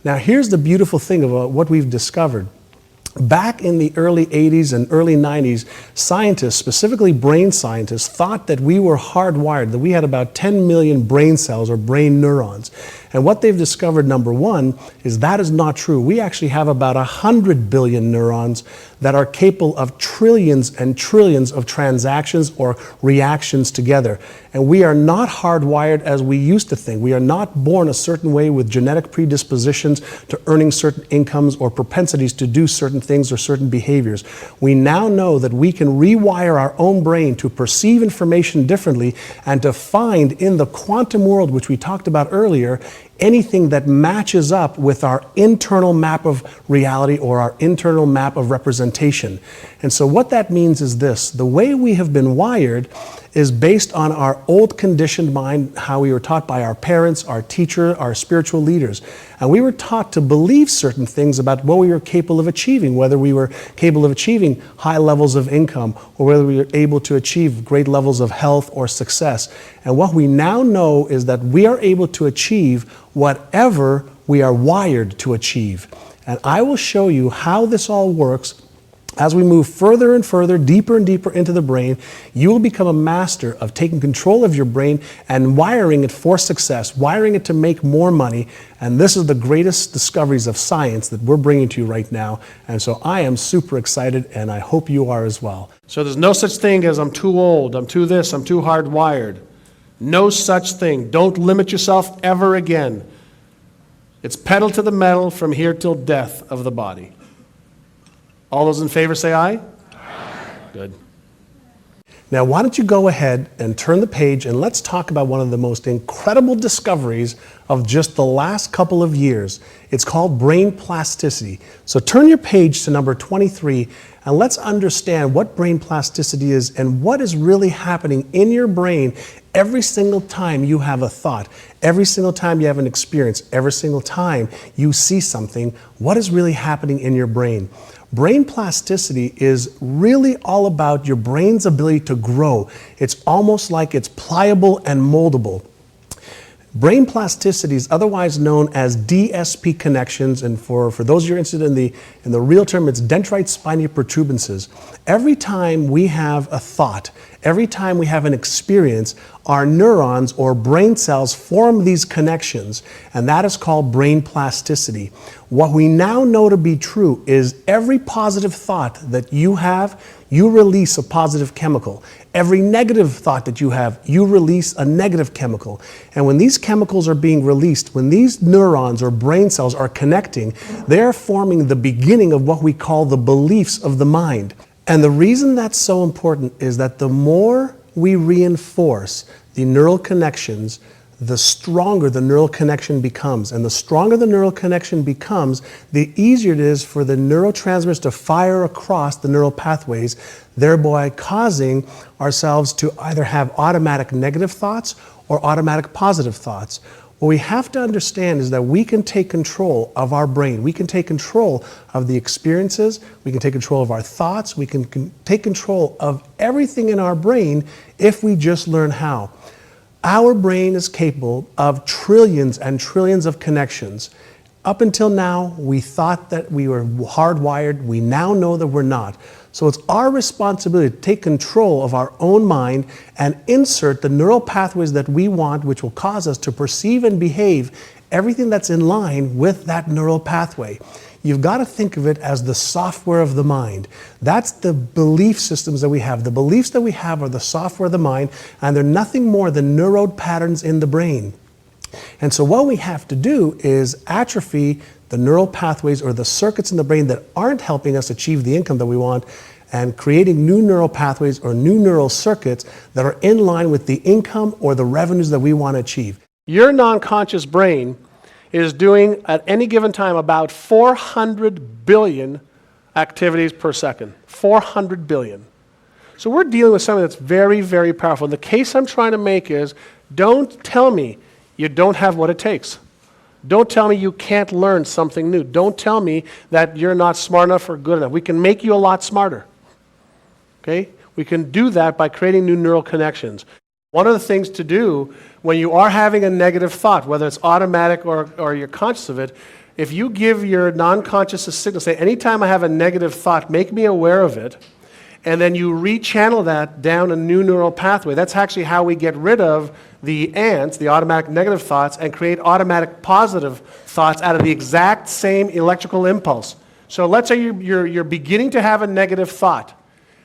Now, here's the beautiful thing about what we've discovered. Back in the early 80s and early 90s, scientists, specifically brain scientists, thought that we were hardwired, that we had about 10 million brain cells or brain neurons. And what they've discovered, number one, is that is not true. We actually have about 100 billion neurons that are capable of trillions and trillions of transactions or reactions together. And we are not hardwired as we used to think. We are not born a certain way with genetic predispositions to earning certain incomes or propensities to do certain things or certain behaviors. We now know that we can rewire our own brain to perceive information differently and to find in the quantum world, which we talked about earlier, anything that matches up with our internal map of reality or our internal map of representation. And so what that means is this: the way we have been wired is based on our old conditioned mind, how we were taught by our parents, our teacher, our spiritual leaders. And we were taught to believe certain things about what we were capable of achieving, whether we were capable of achieving high levels of income or whether we were able to achieve great levels of health or success. And what we now know is that we are able to achieve whatever we are wired to achieve. And I will show you how this all works. As we move further and further, deeper and deeper into the brain, you will become a master of taking control of your brain and wiring it for success, wiring it to make more money. And this is the greatest discoveries of science that we're bringing to you right now. And so I am super excited, and I hope you are as well. So there's no such thing as I'm too old, I'm too this, I'm too hardwired. No such thing. Don't limit yourself ever again. It's pedal to the metal from here till death of the body. All those in favor say aye? Aye. Good. Now, why don't you go ahead and turn the page and let's talk about one of the most incredible discoveries of just the last couple of years. It's called brain plasticity. So turn your page to number 23 and let's understand what brain plasticity is and what is really happening in your brain every single time you have a thought, every single time you have an experience, every single time you see something. What is really happening in your brain? Brain plasticity is really all about your brain's ability to grow. It's almost like it's pliable and moldable. Brain plasticity is otherwise known as DSP connections, and for those of you interested in the real term, it's dendrite spiny protuberances. Every time we have a thought, every time we have an experience, our neurons or brain cells form these connections, and that is called brain plasticity. What we now know to be true is every positive thought that you have, you release a positive chemical. Every negative thought that you have, you release a negative chemical. And when these chemicals are being released, when these neurons or brain cells are connecting, they're forming the beginning of what we call the beliefs of the mind. And the reason that's so important is that the more we reinforce the neural connections, the stronger the neural connection becomes. And the stronger the neural connection becomes, the easier it is for the neurotransmitters to fire across the neural pathways, thereby causing ourselves to either have automatic negative thoughts or automatic positive thoughts. What we have to understand is that we can take control of our brain. We can take control of the experiences. We can take control of our thoughts. We can take control of everything in our brain if we just learn how. Our brain is capable of trillions and trillions of connections. Up until now, we thought that we were hardwired. We now know that we're not. So it's our responsibility to take control of our own mind and insert the neural pathways that we want, which will cause us to perceive and behave everything that's in line with that neural pathway. You've got to think of it as the software of the mind. That's the belief systems that we have. The beliefs that we have are the software of the mind, and they're nothing more than neural patterns in the brain. And so what we have to do is atrophy the neural pathways or the circuits in the brain that aren't helping us achieve the income that we want, and creating new neural pathways or new neural circuits that are in line with the income or the revenues that we want to achieve. Your non-conscious brain is doing at any given time about 400 billion activities per second. 400 billion. So we're dealing with something that's very, very powerful. And the case I'm trying to make is, don't tell me you don't have what it takes. Don't tell me you can't learn something new. Don't tell me that you're not smart enough or good enough. We can make you a lot smarter. Okay? We can do that by creating new neural connections. One of the things to do when you are having a negative thought, whether it's automatic or you're conscious of it, if you give your non-conscious a signal, say, anytime I have a negative thought, make me aware of it, and then you rechannel that down a new neural pathway. That's actually how we get rid of the ants, the automatic negative thoughts, and create automatic positive thoughts out of the exact same electrical impulse. So let's say you're beginning to have a negative thought.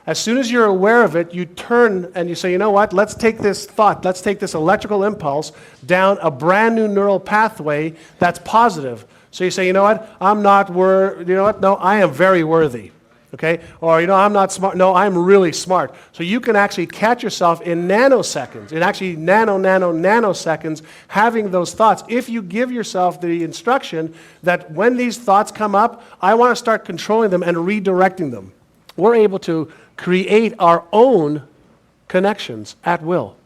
As soon as you're aware of it, you turn and you say, you know what, let's take this thought, let's take this electrical impulse down a brand new neural pathway that's positive. So you say, you know what, I'm not worthy, you know what, no, I am very worthy. Okay? Or, you know, I'm not smart. No, I'm really smart. So you can actually catch yourself in nanoseconds, in actually nanoseconds, having those thoughts. If you give yourself the instruction that when these thoughts come up, I want to start controlling them and redirecting them. We're able to create our own connections at will.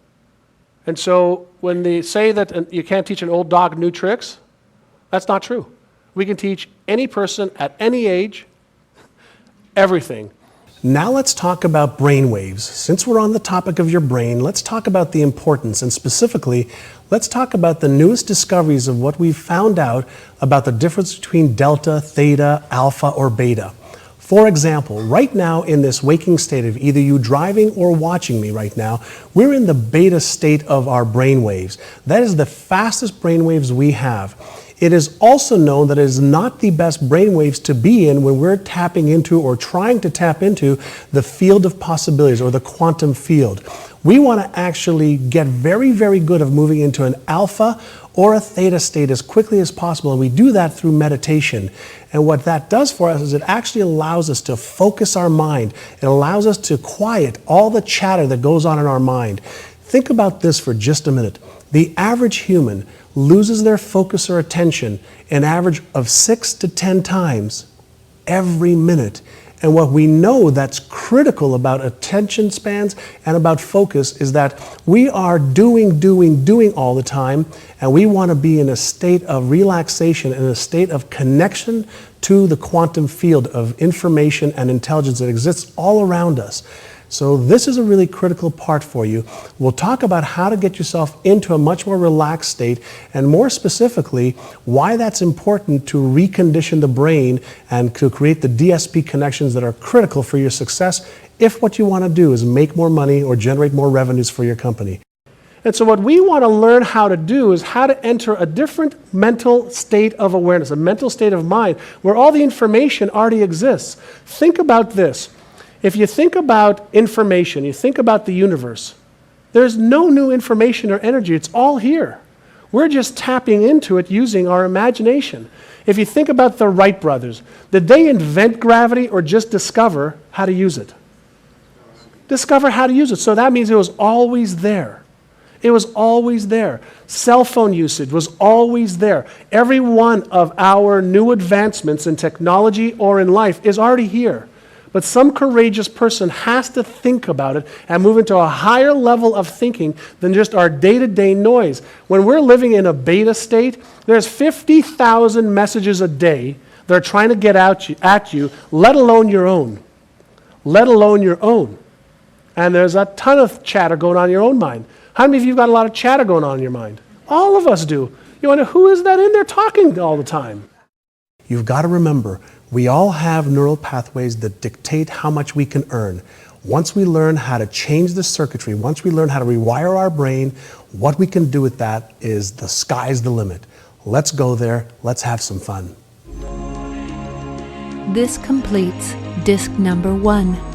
And so when they say that you can't teach an old dog new tricks, that's not true. We can teach any person at any age everything. Now let's talk about brain waves. Since we're on the topic of your brain, let's talk about the importance, and specifically, let's talk about the newest discoveries of what we've found out about the difference between delta, theta, alpha, or beta. For example, right now in this waking state of either you driving or watching me right now, we're in the beta state of our brain waves. That is the fastest brain waves we have. It is also known that it is not the best brainwaves to be in when we're tapping into or trying to tap into the field of possibilities or the quantum field. We want to actually get very, very good of moving into an alpha or a theta state as quickly as possible. And we do that through meditation. And what that does for us is it actually allows us to focus our mind. It allows us to quiet all the chatter that goes on in our mind. Think about this for just a minute. The average human loses their focus or attention an average of 6 to 10 times every minute. And what we know that's critical about attention spans and about focus is that we are doing all the time, and we want to be in a state of relaxation, in a state of connection to the quantum field of information and intelligence that exists all around us. So this is a really critical part for you. We'll talk about how to get yourself into a much more relaxed state, and more specifically, why that's important to recondition the brain and to create the DSP connections that are critical for your success if what you want to do is make more money or generate more revenues for your company. And so what we want to learn how to do is how to enter a different mental state of awareness, a mental state of mind, where all the information already exists. Think about this. If you think about information, you think about the universe, there's no new information or energy. It's all here. We're just tapping into it using our imagination. If you think about the Wright brothers, did they invent gravity or just discover how to use it? Discover how to use it. So that means it was always there. It was always there. Cell phone usage was always there. Every one of our new advancements in technology or in life is already here. But some courageous person has to think about it and move into a higher level of thinking than just our day-to-day noise. When we're living in a beta state, there's 50,000 messages a day that are trying to get at you, let alone your own. Let alone your own. And there's a ton of chatter going on in your own mind. How many of you have got a lot of chatter going on in your mind? All of us do. You wonder, who is that in there talking all the time? You've got to remember, we all have neural pathways that dictate how much we can earn. Once we learn how to change the circuitry, once we learn how to rewire our brain, what we can do with that is the sky's the limit. Let's go there. Let's have some fun. This completes disc number 1.